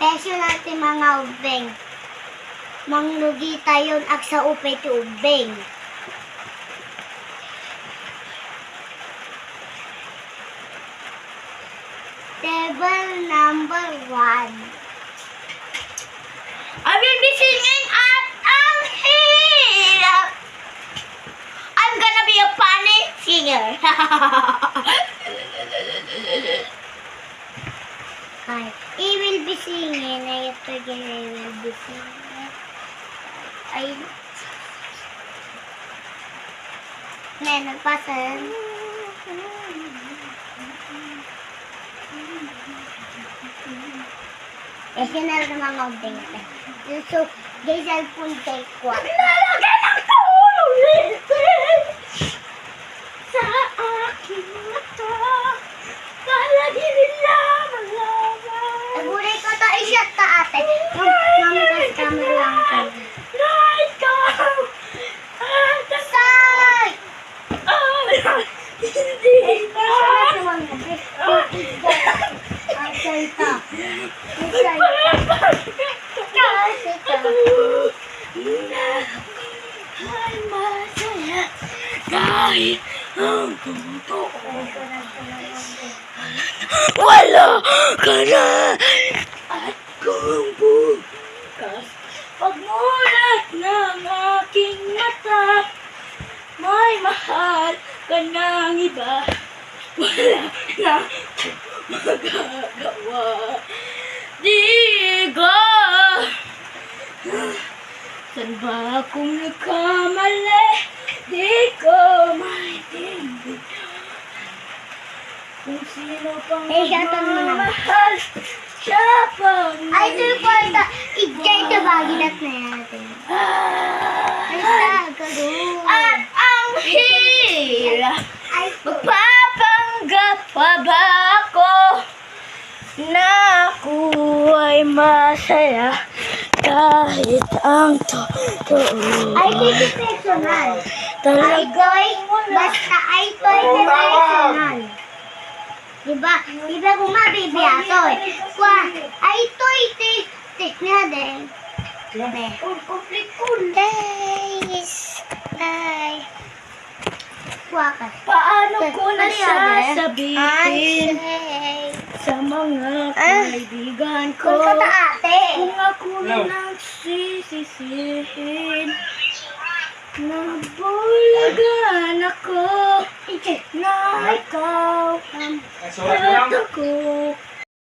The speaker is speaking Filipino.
Lesson natin mga ubeng. Manglugi tayon ag sa upay ti ubeng. Table number 1. I will be singing at ang hirap. I'm gonna be a funny singer. Hi. I will be singing. I will be singing. Nagpasan. Sinal na mga ubing. So, guys, cellphone take ko. Lalagay ng tulong sa aking mata. Kalagin nila mga nagulay ko to. I-shot ka ate. Mamitas camera lang ko. Right go! Say! Hindi na! Salta. Ay, masaya kahit ang totoo. Wala ka na at kung bukas pagmulat ng aking mata, may mahal ka ng iba. Wala na magagawa. Diga, saan ba akong nagkamali? Di ko maintindihan kung sino pang magmamahal. Siya pang ay, ito yung kwarta. I-check na bagilat na natin. At ang hirap. Magpapanggap pa ba ako na ako ay masaya kahit ang totoo ay hindi personal. Basta ay to'y personal. Diba? Diba kung mabibiyasoy? Ay to'y tik na din. Guys, ay. Paano ko nasasabihin sa mga kaibigan ko kung ako na nagsisisihin? Nabulagan ako na ikaw ang halaga ko.